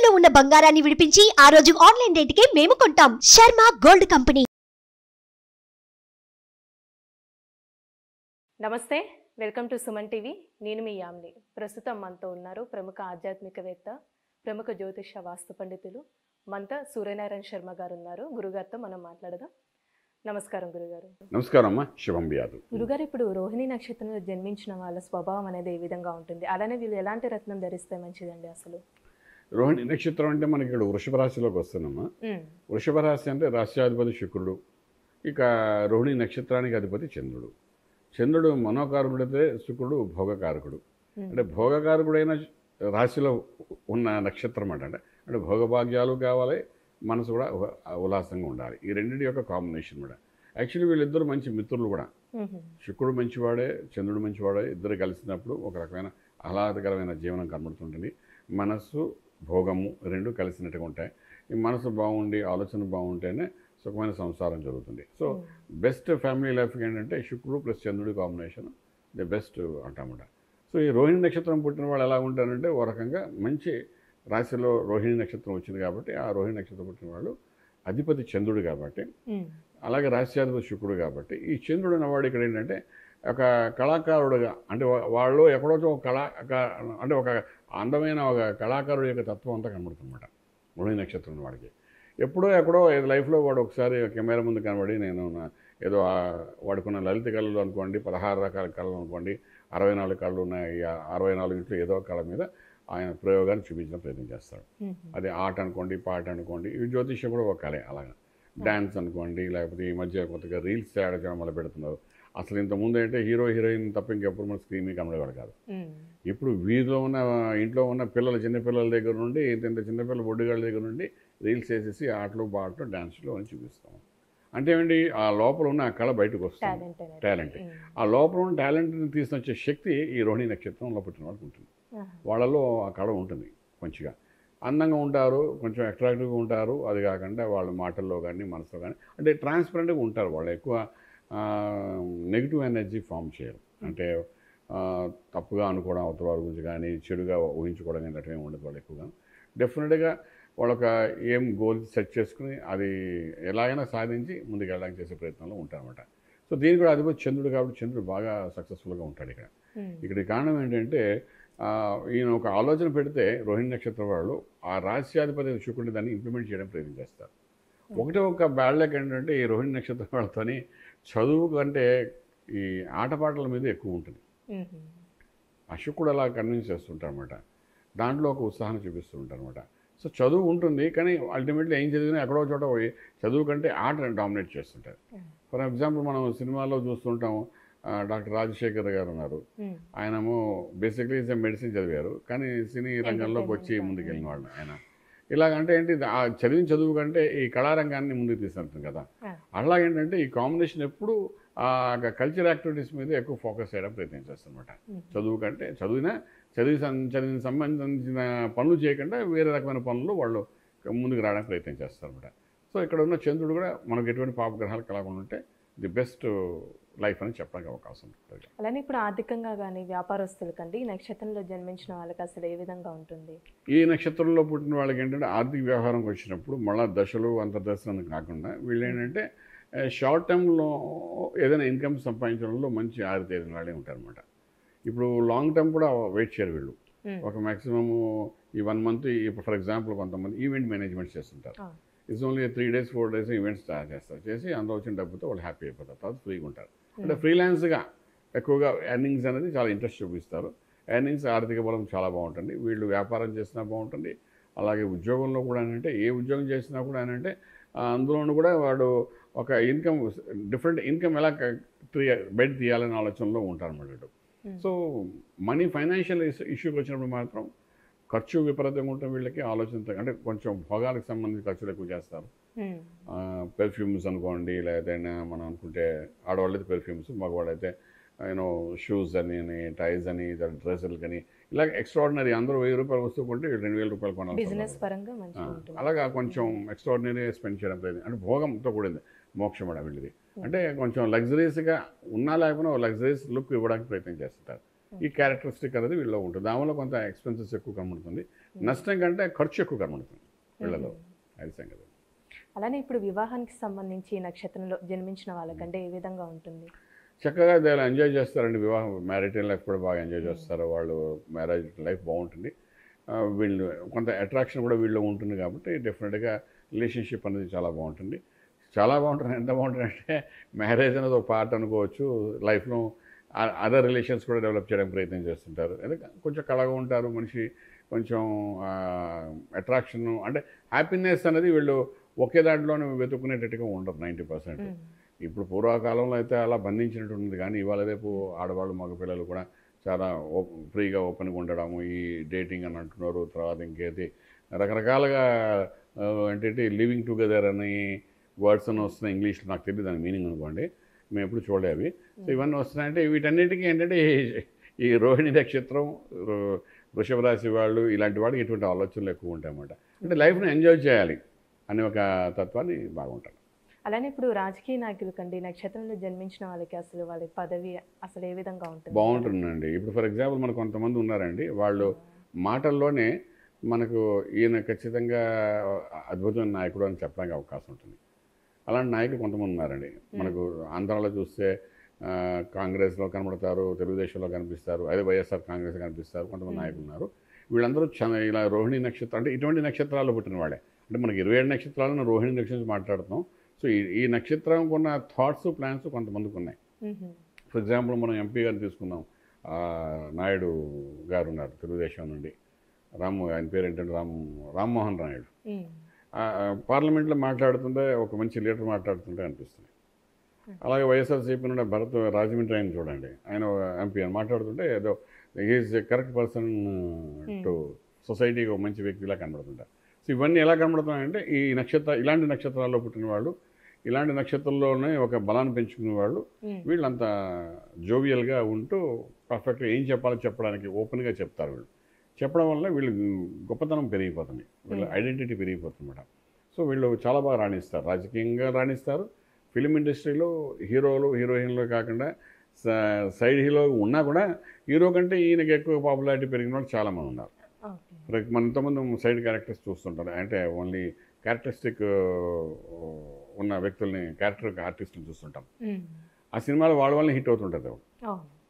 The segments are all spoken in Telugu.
తాకట్టులో ఉన్న బంగారాన్ని విడిపించి ఆ రోజు ఆన్లైన్ రేటుకే మేము కొంటాం. Sharma gold company. నమస్తే, వెల్కమ్ టు సుమన్ టీవీ. నేను మీ యామ్ని. ప్రస్తుతం మనతో ఉన్నారు ప్రముఖ ఆధ్యాత్మికవేత్త, ప్రముఖ జ్యోతిష వాస్తు పండితులు మనతో సూర్యనారాయణ శర్మ గారు ఉన్నారు. గురుగారితో మనం మాట్లాడదాం. నమస్కారం గురుగారు. నమస్కారం అమ్మా, శుభం వ్యాధు. గురుగారు, ఇప్పుడు రోహిణి నక్షత్రంలో జన్మించిన వాళ్ళ స్వభావం అనేది ఏ విధంగా ఉంటుంది? అలానే వీళ్ళు ఎలాంటి రత్నం ధరిస్తే మంచిదండి? అసలు రోహిణి నక్షత్రం అంటే మనకి ఇక్కడ వృషభ రాశిలోకి వస్తున్నామా. వృషభ రాశి అంటే రాశ్యాధిపతి శుక్రుడు, ఇక రోహిణి నక్షత్రానికి అధిపతి చంద్రుడు. చంద్రుడు మనోకారకుడైతే శుక్రుడు భోగకారకుడు. అంటే భోగకారకుడైన రాశిలో ఉన్న నక్షత్రం అంటే భోగభాగ్యాలు కావాలి, మనసు కూడా ఉల్లాసంగా ఉండాలి. ఈ రెండింటి యొక్క కాంబినేషన్ కూడా. యాక్చువల్లీ వీళ్ళిద్దరు మంచి మిత్రులు కూడా. శుక్రుడు మంచివాడే, చంద్రుడు మంచివాడే. ఇద్దరు కలిసినప్పుడు ఒక రకమైన ఆహ్లాదకరమైన జీవనం కనబడుతుంటుంది. మనస్సు భోగము రెండు కలిసినట్టుగా ఉంటాయి. ఈ మనసు బాగుండి ఆలోచన బాగుంటేనే సుఖమైన సంసారం జరుగుతుంది. సో బెస్ట్ ఫ్యామిలీ లైఫ్కి ఏంటంటే శుక్రుడు ప్లస్ చంద్రుడి కాంబినేషన్ ది బెస్ట్ అంటామట. సో ఈ రోహిణి నక్షత్రం పుట్టిన వాళ్ళు ఎలా ఉంటారంటే ఓ రకంగా మంచి రాశిలో రోహిణి నక్షత్రం వచ్చింది కాబట్టి ఆ రోహిణి నక్షత్రం పుట్టిన వాళ్ళు అధిపతి చంద్రుడు కాబట్టి, అలాగే రాశ్యాధిపతి శుక్రుడు కాబట్టి ఈ చంద్రుడు అన్నవాడు ఇక్కడ ఏంటంటే ఒక కళాకారుడుగా, అంటే వాళ్ళు ఎక్కడో ఒక అంటే ఒక అందమైన ఒక కళాకారుడు యొక్క తత్వం అంతా కనబడుతుందన్నమాట రోహిణి నక్షత్రం వాడికి. ఎప్పుడో ఎక్కడో లైఫ్లో వాడు ఒకసారి కెమెరా ముందు కనబడి నేను ఏదో వాడుకున్న లలిత కళలు అనుకోండి, 16 రకాల కళలు అనుకోండి, 64 కళలు ఉన్నాయి, 64 ఇంట్లో ఏదో కళ మీద ఆయన ప్రయోగాన్ని చూపించిన ప్రయత్నం చేస్తాడు. అది ఆట అనుకోండి, పాట అనుకోండి, ఇవి జ్యోతిష్యం కూడా ఒక కళే. అలాగా డ్యాన్స్ అనుకోండి, లేకపోతే ఈ మధ్య కొత్తగా రీల్స్ తయారు చేయడం మొదలు పెడుతున్నారు. అసలు ఇంతకుముందు అంటే హీరో హీరోయిన్ తప్ప ఇంకెప్పుడు మన స్క్రీన్ మీద కనబడేవాడు కాదు. ఇప్పుడు వీధిలో ఉన్న ఇంట్లో ఉన్న పిల్లలు, చిన్నపిల్లల దగ్గర నుండి ఇంత చిన్నపిల్లల బొడ్డుగాళ్ళ దగ్గర నుండి రీల్స్ వేసేసి ఆటలు పాటలు డ్యాన్స్లు అని చూపిస్తాం. అంటే ఏంటి, ఆ లోపల ఉన్న ఆ కళ బయటకు వస్తుంది, టాలెంట్. ఆ లోపల ఉన్న టాలెంట్ని తీసుకొచ్చే శక్తి ఈ రోహిణి నక్షత్రంలో పుట్టిన వాళ్ళకి ఉంటుంది. వాళ్ళలో ఆ కళ ఉంటుంది. కొంచెంగా అందంగా ఉంటారు, కొంచెం అట్రాక్టివ్గా ఉంటారు. అది కాకుండా వాళ్ళ మాటల్లో కానీ మనసులో కానీ అంటే ట్రాన్స్పరెంట్గా ఉంటారు. వాళ్ళు ఎక్కువ నెగిటివ్ ఎనర్జీ ఫామ్ చేయరు. అంటే తప్పుగా అనుకోవడం అవతల వారి గురించి కానీ, చెడుగా ఊహించుకోవడం కానీ అట్లా ఉండదు. వాళ్ళు ఎక్కువగా డెఫినెట్గా వాళ్ళొక ఏం గోల్ సెట్ చేసుకుని అది ఎలాగైనా సాధించి ముందుకు వెళ్ళడానికి చేసే ప్రయత్నంలో ఉంటారన్నమాట. సో దీనికి కూడా అధిపతి చంద్రుడు కాబట్టి చంద్రుడు బాగా సక్సెస్ఫుల్గా ఉంటాడు ఇక్కడ. ఇక్కడ కారణం ఏంటంటే ఈయన ఒక ఆలోచన పెడితే రోహిణి నక్షత్రం వాళ్ళు ఆ రాశ్యాధిపతి శుక్రుడిని దాన్ని ఇంప్లిమెంట్ చేయడం ప్రయత్నం చేస్తారు. ఒక బ్యాడ్ లక్ ఏంటంటే ఈ రోహిణి నక్షత్రం వాళ్ళతోని చదువు కంటే ఈ ఆటపాటల మీద ఎక్కువ ఉంటుంది. ఆ శుక్రుడు అలా కన్విన్స్ చేస్తుంటారు అనమాట. దాంట్లో ఒక ఉత్సాహాన్ని చూపిస్తూ ఉంటారు అనమాట. సో చదువు ఉంటుంది, కానీ అల్టిమేట్లీ ఏం చదివినా ఎక్కడో చోట పోయి చదువు కంటే ఆట డామినేట్ చేస్తుంటారు. ఫర్ ఎగ్జాంపుల్ మనం సినిమాలో చూస్తుంటాం, డాక్టర్ రాజశేఖర్ గారు ఉన్నారు. ఆయనేమో బేసిక్లీ మెడిసిన్ చదివారు, కానీ సినీ రంగంలోకి వచ్చి ముందుకు వెళ్ళిన వాళ్ళు ఆయన. ఇలాగంటే ఏంటి, ఆ చదివిన చదువు కంటే ఈ కళారంగాన్ని ముందుకు తీసుకెళ్తుంది కదా. అలాగేంటంటే ఈ కాంబినేషన్ ఎప్పుడు ఆ కల్చర్ యాక్టివిటీస్ మీద ఎక్కువ ఫోకస్ చేయడం ప్రయత్నం చేస్తారనమాట. చదువు కంటే చదివిన సంబంధించిన పనులు చేయకుండా వేరే రకమైన పనులు వాళ్ళు ముందుకు రావడానికి ప్రయత్నం చేస్తారనమాట. సో ఇక్కడ ఉన్న చంద్రుడు కూడా మనకు ఎటువంటి పాపగ్రహాలు కలగకుండా ఉంటే ది బెస్ట్ లైఫ్ అని చెప్పడానికి అవకాశం ఉంటుంది. అలానే ఇప్పుడు ఆర్థికంగా కానీ వ్యాపారస్తులకండి ఈ నక్షత్రంలో జన్మించిన వాళ్ళకి అసలు ఏ విధంగా ఉంటుంది? ఈ నక్షత్రంలో పుట్టిన వాళ్ళకి ఏంటంటే ఆర్థిక వ్యవహారంకి వచ్చినప్పుడు మళ్ళీ దశలు అంతర్దశలు కాకుండా వీళ్ళు ఏంటంటే షార్ట్ టర్మ్లో ఏదైనా ఇన్కమ్ సంపాదించడంలో మంచి ఆరితేరిన వాళ్ళే ఉంటారనమాట. ఇప్పుడు లాంగ్ టర్మ్ కూడా వెయిట్ చేయరు వీళ్ళు. ఒక మ్యాక్సిమమ్ ఈ 1 మంత్, ఇప్పుడు ఫర్ ఎగ్జాంపుల్ కొంతమంది ఈవెంట్ మేనేజ్మెంట్ చేస్తుంటారు. It's only 3 days 4 days events తయారు చేస్తారు. చేసి అందులో వచ్చిన డబ్బుతో వాళ్ళు హ్యాపీ అయిపోతారు. తర్వాత ఫ్రీగా ఉంటారు. అంటే ఫ్రీలాన్స్గా ఎక్కువగా ఎర్నింగ్స్ అనేది చాలా ఇంట్రెస్ట్ చూపిస్తారు. ఎర్నింగ్స్ ఆర్థిక బలం చాలా బాగుంటుంది. వీళ్ళు వ్యాపారం చేసినా బాగుంటుంది. అలాగే ఉద్యోగంలో కూడా అంటే ఏ ఉద్యోగం చేసినా కూడా అంటే అందులోనూ కూడా వాడు ఒక ఇన్కమ్, డిఫరెంట్ ఇన్కమ్ ఎలా బయట తీయాలనే ఆలోచనలో ఉంటారు అన్నమాట. సో మనీ ఫైనాన్షియల్ ఇష్యూకి వచ్చినప్పుడు మాత్రం ఖర్చు విపరీతంగా ఉంటుంది వీళ్ళకి. ఆలోచన అంటే కొంచెం భోగాలకు సంబంధించి ఖర్చులు ఎక్కువ చేస్తారు. పెర్ఫ్యూమ్స్ అనుకోండి, లేకపోతే మనం అనుకుంటే ఆడవాళ్ళైతే పెర్ఫ్యూమ్స్, మగవాళ్ళైతే షూస్ అని, టైస్ అని, డ్రెస్సులు కానీ ఇలా ఎక్స్ట్రాడినరీ. అందరూ 1000 రూపాయలు వస్తువు కొంటే 2000 రూపాయలు కొనాలి. అలాగా కొంచెం ఎక్స్ట్రాడినరీ స్పెండ్ చేయడం ప్రయత్నం. అంటే భోగంతో కూడింది మోక్షం కూడా వీళ్ళది. అంటే కొంచెం లగ్జరీస్గా ఉన్నా లేకపోయినా లగ్జరీస్ లుక్ ఇవ్వడానికి ప్రయత్నం చేస్తుంటారు. ఈ క్యారెక్టరిస్టిక్ అనేది వీళ్ళలో ఉంటుంది. దానివల్ల కొంత ఎక్స్పెన్సెస్ ఎక్కువ కనబడుతుంది, నష్టం కంటే ఖర్చు ఎక్కువ కనబడుతుంది వీళ్ళలో. అది సంగతి. అలానే ఇప్పుడు వివాహానికి సంబంధించి ఈ నక్షత్రంలో జన్మించిన వాళ్ళకంటే ఏ విధంగా ఉంటుంది? చక్కగా వాళ్ళు ఎంజాయ్ చేస్తారండి. వివాహం మ్యారిటల్ లైఫ్ కూడా బాగా ఎంజాయ్ చేస్తారు. వాళ్ళు మ్యారేజ్ లైఫ్ బాగుంటుంది. వీళ్ళు కొంత అట్రాక్షన్ కూడా వీళ్ళు ఉంటుంది కాబట్టి డెఫినెట్గా రిలేషన్షిప్ అనేది చాలా బాగుంటుంది. చాలా బాగుంటుంది. ఎంత బాగుంటుంది అంటే మ్యారేజ్ అనేది ఒక పార్ట్ అనుకోవచ్చు. లైఫ్లో అదర్ రిలేషన్స్ కూడా డెవలప్ చేయడానికి ప్రయత్నం చేస్తుంటారు. ఎందుకంటే కొంచెం కళగా ఉంటారు మనిషి, కొంచెం అట్రాక్షన్ అంటే హ్యాపీనెస్ అనేది వీళ్ళు ఒకే దాంట్లోనే వెతుక్కునేటట్టుగా ఉండరు 90%. ఇప్పుడు పూర్వకాలంలో అయితే అలా బంధించినట్టు ఉంది, కానీ ఇవాళ రేపు ఆడవాళ్ళు మగపిల్లలు కూడా చాలా ఫ్రీగా ఓపెన్గా ఉండడము, ఈ డేటింగ్ అని అంటున్నారు. తర్వాత ఇంకేది రకరకాలుగా ఏంటంటే లివింగ్ టుగెదర్ అని వర్డ్స్ అని వస్తున్నాయి ఇంగ్లీష్లో. నాకు తెలియదు దాని మీనింగ్ అనుకోండి, మేము ఎప్పుడు చూడలే అవి. సో ఇవన్నీ వస్తున్నాయంటే వీటన్నిటికీ ఏంటంటే ఈ రోహిణి నక్షత్రం, వృషభ రాశి వాళ్ళు ఇలాంటి వాడికి ఎటువంటి ఆలోచనలు ఎక్కువ ఉంటాయి అన్నమాట. అంటే లైఫ్ని ఎంజాయ్ చేయాలి అనే ఒక తత్వాన్ని బాగుంటారు. అలానే ఇప్పుడు రాజకీయ నాయకులు కండి నక్షత్రంలో జన్మించిన వాళ్ళకి అసలు వాళ్ళ పదవి అసలు ఏ విధంగా ఉంటుంది? బాగుంటుందండి. ఇప్పుడు ఫర్ ఎగ్జాంపుల్ మనకు కొంతమంది ఉన్నారండి, వాళ్ళు మాటల్లోనే మనకు ఈయన ఖచ్చితంగా అద్భుతమైన నాయకుడు అని చెప్పడానికి అవకాశం ఉంటుంది. అలాంటి నాయకులు కొంతమంది ఉన్నారండి. మనకు ఆంధ్రాలో చూస్తే కాంగ్రెస్లో కనబడతారు, తెలుగుదేశంలో కనిపిస్తారు, అదే వైఎస్ఆర్ కాంగ్రెస్ కనిపిస్తారు, కొంతమంది నాయకులు ఉన్నారు. వీళ్ళందరూ ఇలా రోహిణి నక్షత్రం అంటే ఇటువంటి నక్షత్రాల్లో పుట్టిన వాళ్ళే. అంటే మనకి 27 నక్షత్రాలను రోహిణి నక్షత్రం మాట్లాడుతున్నాం. సో ఈ నక్షత్రం ఉన్న థాట్స్, ప్లాన్స్ కొంతమందికి ఉన్నాయి. ఫర్ ఎగ్జాంపుల్ మనం ఎంపీ గారిని తీసుకుందాం, నాయుడు గారు ఉన్నారు తెలుగుదేశం నుండి. ఆయన పేరు ఏంటంటే రామ్మోహన్ నాయుడు. పార్లమెంట్లో మాట్లాడుతుంటే ఒక మంచి లీడర్ మాట్లాడుతుంటే అనిపిస్తుంది. అలాగే వైఎస్ఆర్సీపీ నుండి భరత్ రాజమండ్రి ఆయన చూడండి, ఆయన ఎంపీ అని మాట్లాడుతుంటే ఏదో is a correct person to సొసైటీకి ఒక మంచి వ్యక్తిలా కనబడుతుంటారు. సో ఇవన్నీ ఎలా కనబడుతున్నాయంటే ఇలాంటి నక్షత్రాల్లో పుట్టిన వాళ్ళు, ఇలాంటి నక్షత్రంలోనే ఒక బలాన్ని పెంచుకునే వాళ్ళు, వీళ్ళంతా జోవియల్గా ఉంటూ పర్ఫెక్ట్గా ఏం చెప్పాలో చెప్పడానికి ఓపెన్గా చెప్తారు. వీళ్ళు చెప్పడం వల్ల వీళ్ళు గొప్పతనం పెరిగిపోతుంది, వీళ్ళ ఐడెంటిటీ పెరిగిపోతుందన్నమాట. సో వీళ్ళు చాలా బాగా రాణిస్తారు, రాజకీయంగా రాణిస్తారు. ఫిలిం ఇండస్ట్రీలో హీరోలు హీరోయిన్లు కాకుండా సైడ్ హీరో ఉన్నా కూడా హీరో కంటే ఈయనకి ఎక్కువ పాపులారిటీ పెరిగిన వాళ్ళు చాలామంది ఉన్నారు. మన ఇంతమంది సైడ్ క్యారెక్టర్స్ చూస్తుంటారు, అంటే ఓన్లీ క్యారెక్టరిస్టిక్ ఉన్న వ్యక్తుల్ని క్యారెక్టర్ ఆర్టిస్టులు చూస్తుంటాం. ఆ సినిమాలు వాళ్ళ వల్ల హిట్ అవుతుంటుంది,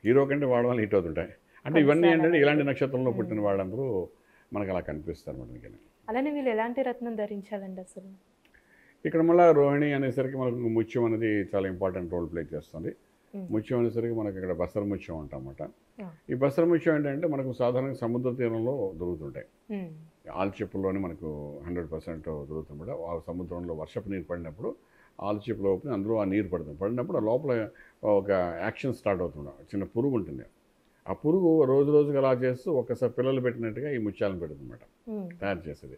హీరో కంటే వాళ్ళ వల్ల హిట్ అవుతుంటాయి. అంటే ఇవన్నీ ఏంటంటే ఇలాంటి నక్షత్రంలో పుట్టిన వాళ్ళందరూ మనకు అలా కనిపిస్తారు మనకి. అలానే వీళ్ళు ఎలాంటి రత్నం ధరించాలండి అసలు? ఇక్కడ మళ్ళీ రోహిణి అనేసరికి మనకు ముత్యం అనేది చాలా ఇంపార్టెంట్ రోల్ ప్లే చేస్తుంది. ముత్యం అనేసరికి మనకి ఇక్కడ బసర ముత్యం అంటామన్నమాట. ఈ బసర ముత్యం ఏంటంటే మనకు సాధారణంగా సముద్ర తీరంలో దొరుకుతుంటాయి. ఆల్చిప్పుల్లోనే మనకు 100% దొరుకుతుందన్నమాట. ఆ సముద్రంలో వర్షపు నీరు పడినప్పుడు ఆల్చిప్ లోపల అందులో ఆ నీరు పడినప్పుడు ఆ లోపల ఒక యాక్షన్ స్టార్ట్ అవుతుంది. చిన్న పురుగు ఉంటుంది, ఆ పురుగు రోజు రోజుకి అలా చేస్తూ ఒక్కసారి పిల్లలు పెట్టినట్టుగా ఈ ముత్యాలను పెడుతుందన్నమాట, తయారు చేసేది.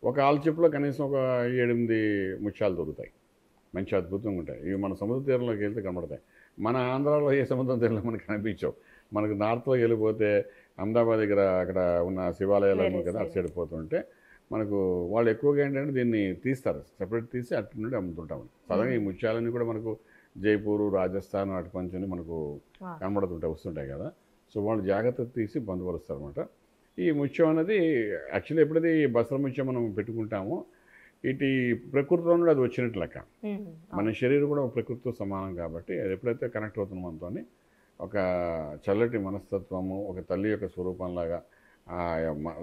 ఒక ఆల్చిప్లో కనీసం ఒక 7-8 ముత్యాలు దొరుకుతాయి, మంచి అద్భుతంగా ఉంటాయి. ఇవి మన సముద్ర తీరంలోకి వెళ్తే కనబడతాయి. మన ఆంధ్రాలో ఏ సముద్ర తీరంలో మనకు కనిపించవు. మనకు నార్త్లో వెళ్ళిపోతే అహ్మదాబాద్ దగ్గర అక్కడ ఉన్న శివాలయాలు అన్నీ కదా, అటు సైడ్ పోతుంటే మనకు వాళ్ళు ఎక్కువగా ఏంటంటే దీన్ని తీస్తారు, సెపరేట్ తీసి అటు నుండి అమ్ముతుంటాం. సాధారణంగా ఈ ముత్యాలన్నీ కూడా మనకు జైపూరు, రాజస్థాన్ అటు పంచుని మనకు కనబడుతుంటాయి, వస్తుంటాయి కదా. సో వాళ్ళు జాగ్రత్త తీసి బంధుపరుస్తారు అనమాట. ఈ ముత్యం అనేది యాక్చువల్లీ ఎప్పుడైతే ఈ బసర ముత్యం మనం పెట్టుకుంటామో ఇటు ప్రకృతిలో నుండి అది వచ్చినట్టు లెక్క. మన శరీరం కూడా ప్రకృతితో సమానం కాబట్టి అది ఎప్పుడైతే కనెక్ట్ అవుతున్నాం మనతోని ఒక చల్లటి మనస్తత్వము, ఒక తల్లి యొక్క స్వరూపంలాగా ఆ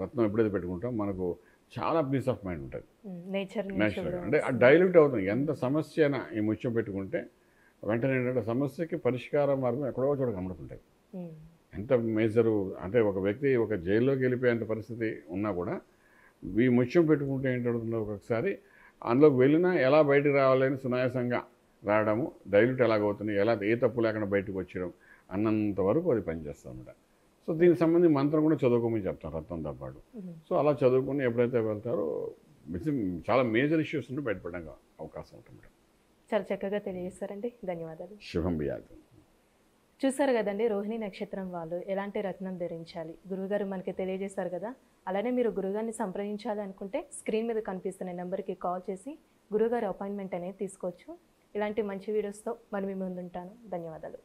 రత్నం ఎప్పుడైతే పెట్టుకుంటాం మనకు చాలా పీస్ ఆఫ్ మైండ్ ఉంటుంది నేచురల్గా. అంటే ఆ డైల్యూట్ అవుతుంది. ఎంత సమస్య అయినా ఈ ముత్యం పెట్టుకుంటే వెంటనే ఏంటంటే సమస్యకి పరిష్కార మార్గం ఎక్కడో చోట కనబడుతుంటాయి. ఎంత మేజరు అంటే ఒక వ్యక్తి ఒక జైల్లోకి వెళ్ళిపోయేంత పరిస్థితి ఉన్నా కూడా ఈ ముత్యం పెట్టుకుంటే ఏంటంటే ఒక్కొక్కసారి అందులోకి వెళ్ళినా ఎలా బయటకు రావాలని సునాయాసంగా రావడము, డైల్యూట్ ఎలాగవుతుంది, ఎలా ఏ తప్పు లేకుండా బయటకు వచ్చడం అన్నంత వరకు అది పనిచేస్తుంది అన్నమాట. సో దీనికి సంబంధించి మంత్రం కూడా చదువుకోమని చెప్తాం రత్నంతో పాటు. సో అలా చదువుకుని ఎప్పుడైతే వెళ్తారో చాలా మేజర్ ఇష్యూస్ నుండి బయటపడడానికి అవకాశం ఉంటుంది. చాలా చక్కగా తెలియజేస్తారండి, ధన్యవాదాలు. శుభం బియాదు. చూసారు కదండి, రోహిణి నక్షత్రం వాళ్ళు ఎలాంటి రత్నం ధరించాలి గురువుగారు మనకి తెలియజేస్తారు కదా. అలానే మీరు గురువుగారిని సంప్రదించాలి అనుకుంటే స్క్రీన్ మీద కనిపిస్తున్న నెంబర్కి కాల్ చేసి గురువుగారి అపాయింట్మెంట్ అనేది తీసుకోవచ్చు. ఇలాంటి మంచి వీడియోస్తో మరి మీ ముందుంటాను. ధన్యవాదాలు.